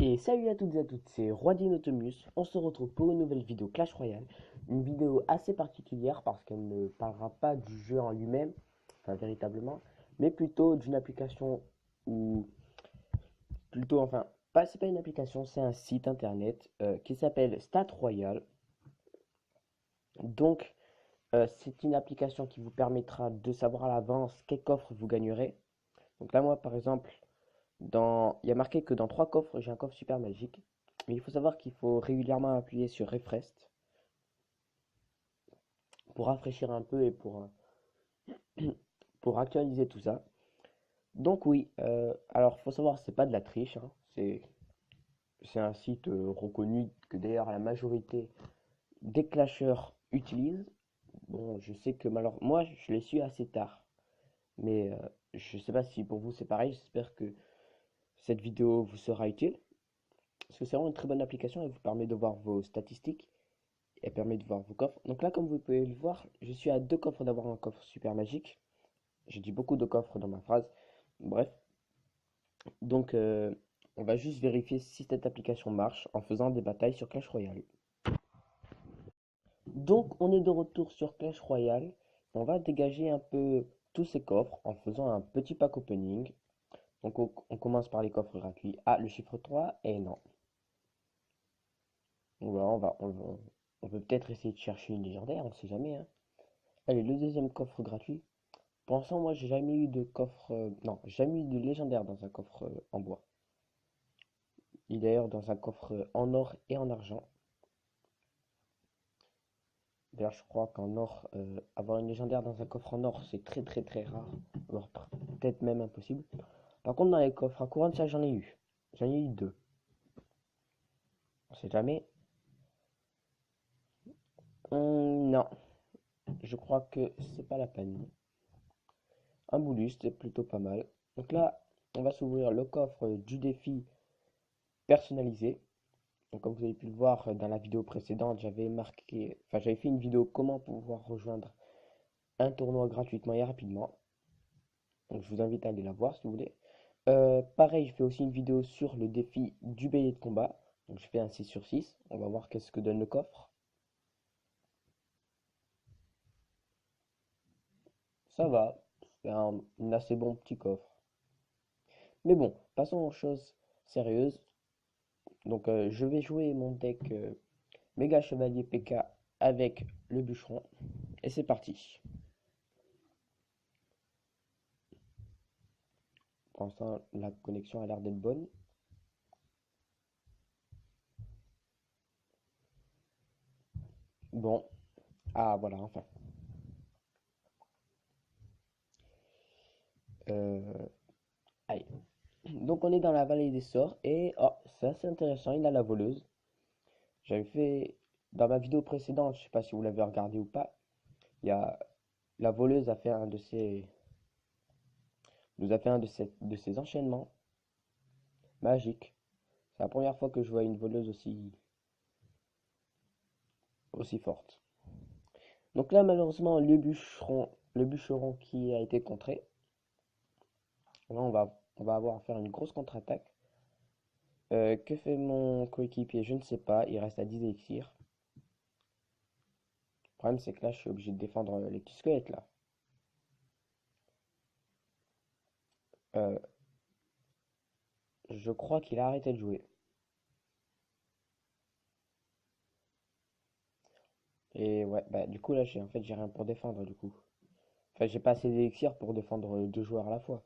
Et salut à toutes et à toutes, c'est Roidinotomus. On se retrouve pour une nouvelle vidéo Clash Royale. Une vidéo assez particulière parce qu'elle ne parlera pas du jeu en lui-même, enfin véritablement, mais plutôt d'une application ou plutôt, enfin, pas, c'est pas une application, c'est un site internet qui s'appelle Stat Royale. Donc, c'est une application qui vous permettra de savoir à l'avance quel coffre vous gagnerez. Donc là, moi, par exemple, il y a marqué que dans 3 coffres, j'ai un coffre super magique. Mais il faut savoir qu'il faut régulièrement appuyer sur Refresh pour rafraîchir un peu et pour actualiser tout ça. Donc oui, alors faut savoir, c'est pas de la triche, hein, c'est un site reconnu que d'ailleurs la majorité des clasheurs utilisent. Bon, je sais que malheureusement, moi je l'ai su assez tard, mais je sais pas si pour vous c'est pareil. J'espère que cette vidéo vous sera utile, parce que c'est vraiment une très bonne application. Elle vous permet de voir vos statistiques. Elle permet de voir vos coffres. Donc là, comme vous pouvez le voir, je suis à 2 coffres d'avoir un coffre super magique. J'ai dit beaucoup de coffres dans ma phrase. Bref, donc on va juste vérifier si cette application marche en faisant des batailles sur Clash Royale. Donc on est de retour sur Clash Royale. On va dégager un peu tous ces coffres en faisant un petit pack opening. Donc on commence par les coffres gratuits. Ah, le chiffre 3 et non. Donc voilà, on peut peut-être essayer de chercher une légendaire, on sait jamais, hein. Allez, le deuxième coffre gratuit. Pour l'instant, moi, j'ai jamais eu de coffre. Non, jamais eu de légendaire dans un coffre en bois. Il est d'ailleurs dans un coffre en or et en argent. D'ailleurs, je crois qu'en or, avoir une légendaire dans un coffre en or, c'est très très très rare. Voire peut-être même impossible. Par contre, dans les coffres à couronne, ça, j'en ai eu. J'en ai eu 2. On sait jamais. Non, je crois que c'est pas la peine. Un boulus, c'est plutôt pas mal. Donc là, on va s'ouvrir le coffre du défi personnalisé. Donc, comme vous avez pu le voir dans la vidéo précédente, j'avais fait une vidéo comment pouvoir rejoindre un tournoi gratuitement et rapidement. Donc, je vous invite à aller la voir si vous voulez. Pareil, je fais aussi une vidéo sur le défi du bélier de combat. Donc, je fais un 6 sur 6. On va voir qu'est-ce que donne le coffre. Ça va, c'est un assez bon petit coffre. Mais bon, passons aux choses sérieuses. Donc, je vais jouer mon deck Méga Chevalier PK avec le bûcheron. Et c'est parti. Pour l'instant, la connexion a l'air d'être bonne. Bon, ah voilà, enfin. Euh, Allez. Donc on est dans la vallée des sorts et oh, c'est assez intéressant, il a la voleuse. J'avais fait dans ma vidéo précédente, je sais pas si vous l'avez regardé ou pas, il y a la voleuse a fait un de ses nous a fait un de ses enchaînements magiques. C'est la première fois que je vois une voleuse aussi forte. Donc là malheureusement le bûcheron qui a été contré. Là on va avoir à faire une grosse contre-attaque. Que fait mon coéquipier? Je ne sais pas, il reste à 10 élixirs. Le problème, c'est que là, je suis obligé de défendre les petits squelettes, là. Euh, je crois qu'il a arrêté de jouer. Et ouais, bah du coup, là, j'ai rien pour défendre, du coup. Enfin, j'ai pas assez d'élixirs pour défendre 2 joueurs à la fois.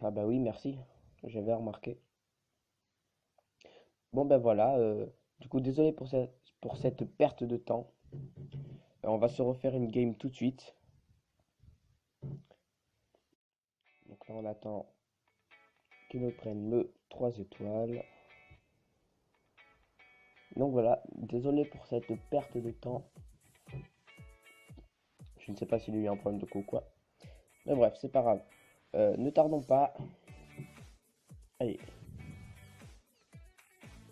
Ah bah oui, merci. J'avais remarqué. Bon, ben voilà. Du coup, désolé pour cette perte de temps. On va se refaire une game tout de suite. Donc là, on attend qu'il me prenne le 3 étoiles. Donc voilà, désolé pour cette perte de temps. Je ne sais pas s'il a eu un problème de co ou quoi. Mais bref, c'est pas grave. Ne tardons pas. Allez.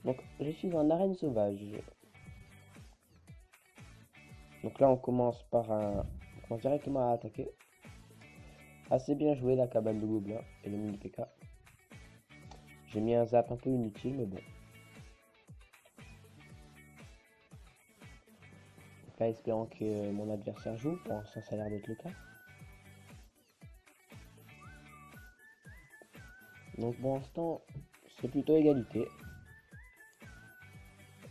Donc, je suis en arène sauvage. Donc là, on commence directement à attaquer. Assez bien joué la cabane de gobelins et le mini PK. J'ai mis un zap un peu inutile, mais bon. Là, espérant que mon adversaire joue. Pour l'instant, ça a l'air d'être le cas. Donc pour l'instant, c'est plutôt égalité.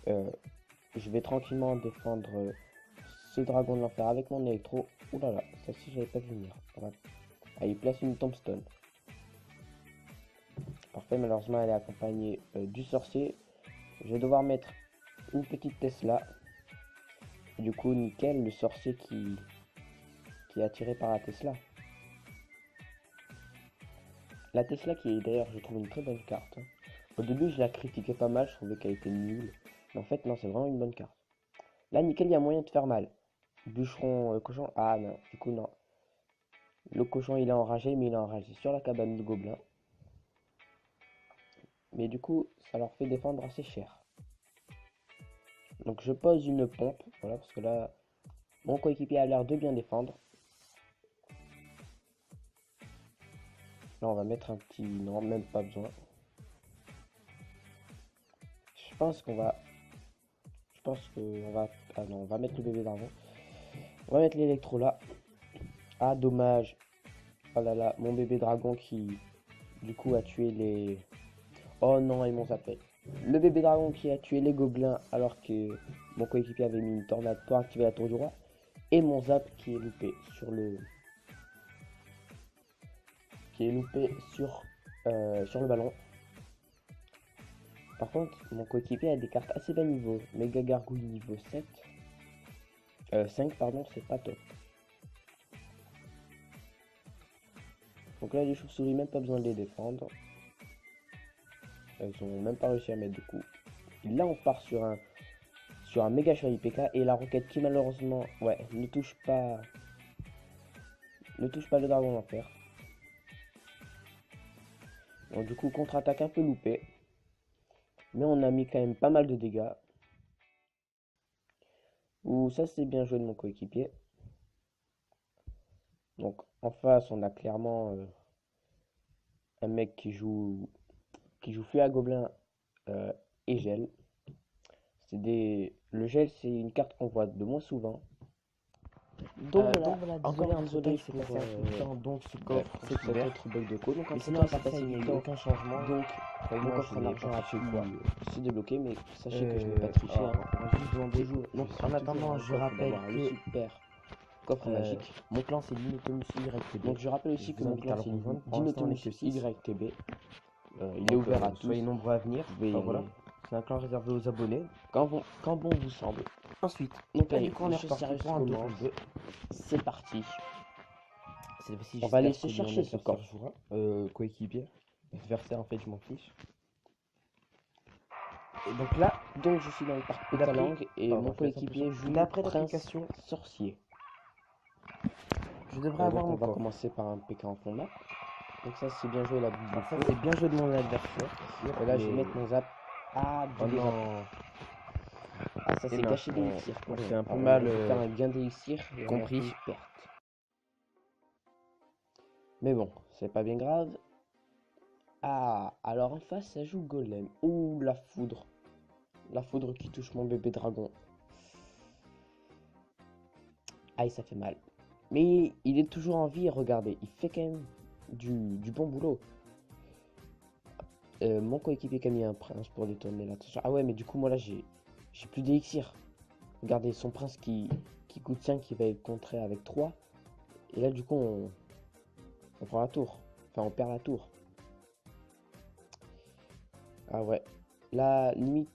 Je vais tranquillement défendre ce dragon de l'enfer avec mon électro. Ouh là là, ça ci j'avais pas vu venir. Voilà. Ah, il place une tombstone. Parfait, malheureusement elle est accompagnée du sorcier. Je vais devoir mettre une petite Tesla. Du coup, nickel, le sorcier qui est attiré par la Tesla. La Tesla qui est d'ailleurs, je trouve, une très bonne carte. Au début, je la critiquais pas mal, je trouvais qu'elle était nulle. Mais en fait, non, c'est vraiment une bonne carte. Là, nickel, il y a moyen de faire mal. Bûcheron, cochon. Ah non, du coup, non. Le cochon, il est enragé, mais il est enragé sur la cabane de gobelins. Mais du coup, ça leur fait défendre assez cher. Donc, je pose une pompe. Voilà, parce que là, mon coéquipier a l'air de bien défendre. Là, on va mettre un petit... Non, même pas besoin. Je pense qu'on va... Ah non, on va mettre le bébé dragon. On va mettre l'électro là. Ah, dommage. Oh là là, mon bébé dragon qui, du coup, a tué les... Oh non, ils m'ont zappé. Le bébé dragon qui a tué les gobelins alors que mon coéquipier avait mis une tornade pour activer la tour du roi. Et mon zap qui est loupé sur le... Qui est loupé sur le ballon. Par contre, mon coéquipier a des cartes assez bas niveau. Méga gargouille niveau 7. 5, pardon, c'est pas top. Donc là, les chauves-souris, même pas besoin de les défendre. Elles ont même pas réussi à mettre de coup. Là, on part sur un méga chevalier PK et la roquette qui malheureusement, ouais, ne touche pas le dragon d'enfer. Donc du coup, contre-attaque un peu loupé. Mais on a mis quand même pas mal de dégâts. Ouh, ça c'est bien joué de mon coéquipier. Donc en face, on a clairement un mec qui joue feu à gobelin et gel. Le gel, c'est une carte qu'on voit de moins souvent. Donc voilà, Encore désolé, il s'est pour passé un peu de temps, donc ce bref, coffre pour s'est cet ouvert. autre bug de code. Donc Mais entre sinon, temps, à ça part ça, passe il n'y a eu vidéo. aucun changement. Donc mon Moi, coffre je en n'ai argent pas a touché pu quoi. se débloquer, mais sachez que je n'ai pas triché. Alors, Hein. on va juste demander. Donc Donc, je en suis attendant, toujours je content rappelle d'avoir le que super coffre magique. mon clan c'est Linotomus YTB. Donc je rappelle Je aussi que vous mon invite à clan le c'est rejoindre. Pour l'instant, on n'est Dinotomus que 6. YTB. Il est Donc, ouvert à tous. soyez nombreux à venir. Vous pouvez y Enfin, voilà. aller C'est un clan réservé aux abonnés. quand bon vous semble. Ensuite, Donc là, allez, du coup, on les est choses reparti sérieuses pour un 2 commencent. contre 2. C'est parti. Cette fois-ci, On va aller j'espère se que mon chercher ce adversaire coffre. jouera. Coéquipier. Adversaire, en fait, je m'en fiche. Et donc là, je suis dans le parc Pétalang et Pardon, mon je laisse un peu coéquipier ça. joue D'après Prince l'application, Sorcier. je devrais avoir Donc mon on va coffre. commencer par un PK en fond de map. Donc ça c'est bien joué la boule de Alors ça, feu. c'est bien joué de mon adversaire. Et là je vais mettre mon zap. Ah, Oh double zap. non. Ah, ça Et c'est mince, gâché d'élixir. on s'est un peu Alors, mal on aurait dû faire un gain d'élixir et on a compris. fait une perte. Mais bon, c'est pas bien grave. Ah, alors en face ça joue Golem. Ouh, la foudre. La foudre qui touche mon bébé dragon. Aïe, ça fait mal. Mais il est toujours en vie, regardez. Il fait quand même du bon boulot. Mon coéquipier qui a mis un prince pour détourner l'attention. Ah ouais, mais du coup, moi là, j'ai plus d'élixir. Regardez, son prince qui coûte 5, qui va être contré avec 3. Et là, du coup, on prend la tour. Enfin, on perd la tour. Ah ouais. Là, limite,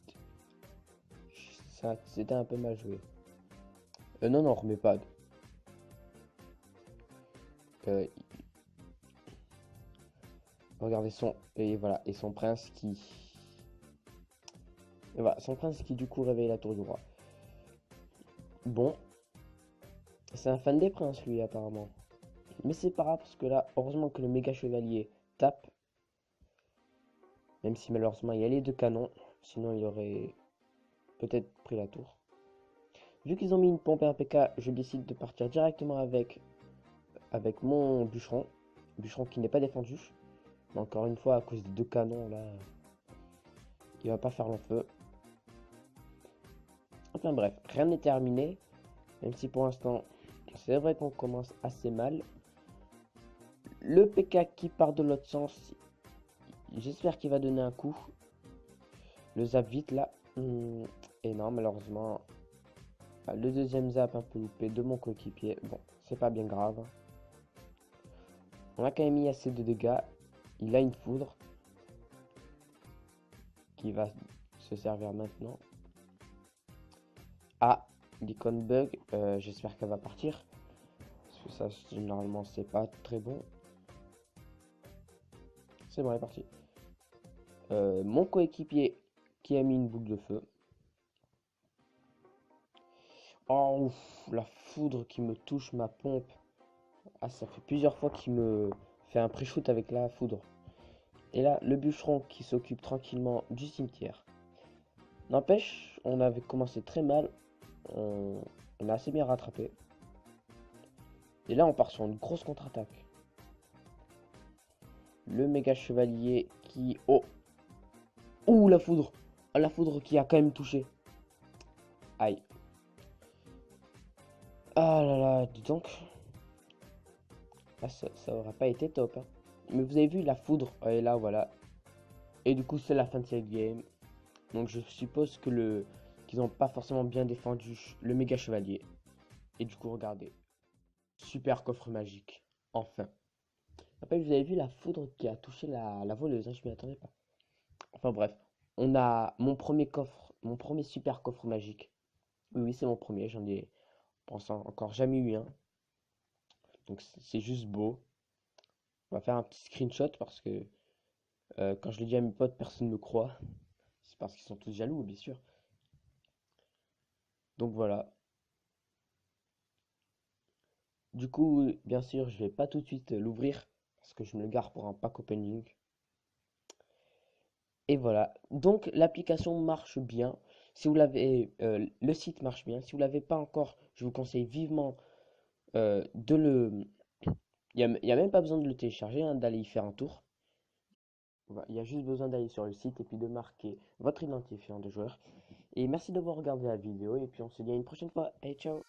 ça, c'était un peu mal joué. Non, non, on remet pas. Euh, Regardez et voilà, et son prince qui... Et voilà, son prince qui du coup réveille la tour du roi. Bon. C'est un fan des princes lui apparemment. Mais c'est pas grave parce que là, heureusement que le méga chevalier tape. Même si malheureusement il y a les deux canons. Sinon il aurait peut-être pris la tour. Vu qu'ils ont mis une pompe et un PK, je décide de partir directement avec mon bûcheron. Bûcheron qui n'est pas défendu. Mais encore une fois, à cause des deux canons là, il va pas faire long feu. Enfin bref, rien n'est terminé. Même si pour l'instant, c'est vrai qu'on commence assez mal. Le PK qui part de l'autre sens, j'espère qu'il va donner un coup. Le zap vite là. Et non, malheureusement, le deuxième zap un peu loupé de mon coéquipier. Bon, c'est pas bien grave. On a quand même mis assez de dégâts. Il a une foudre qui va se servir maintenant. Ah, l'icône bug. J'espère qu'elle va partir. Parce que ça, généralement, c'est pas très bon. C'est bon, elle est partie. Mon coéquipier qui a mis une boule de feu. Oh, ouf, la foudre qui me touche ma pompe. Ah, ça fait plusieurs fois qu'il me fait un pré-shoot avec la foudre. Et là, le bûcheron qui s'occupe tranquillement du cimetière. N'empêche, on avait commencé très mal. On a assez bien rattrapé. Et là, on part sur une grosse contre-attaque. Le méga chevalier qui... Oh! Ouh, la foudre! Ah, la foudre qui a quand même touché. Aïe. Ah là là, dis donc. Ah, ça aurait pas été top, hein. Mais vous avez vu la foudre. Et là, voilà. Et du coup, c'est la fin de cette game. Donc, je suppose que qu'ils n'ont pas forcément bien défendu le méga chevalier. Et du coup, regardez. Super coffre magique. Enfin. Après, vous avez vu la foudre qui a touché la voleuse, hein, je m'y attendais pas. Enfin bref. On a mon premier coffre, mon premier super coffre magique. Oui, oui, c'est mon premier. J'en ai, pensant encore jamais eu un. Donc, c'est juste beau. On va faire un petit screenshot parce que quand je le dis à mes potes, personne ne me croit. C'est parce qu'ils sont tous jaloux, bien sûr. Donc voilà. Du coup, bien sûr, je vais pas tout de suite l'ouvrir parce que je me le garde pour un pack opening. Et voilà. Donc l'application marche bien. Si vous l'avez, le site marche bien. Si vous l'avez pas encore, je vous conseille vivement de le. Il y a même pas besoin de le télécharger, hein, d'aller y faire un tour. Voilà, il y a juste besoin d'aller sur le site et puis de marquer votre identifiant de joueur. Et merci d'avoir regardé la vidéo et puis on se dit à une prochaine fois. Allez, ciao!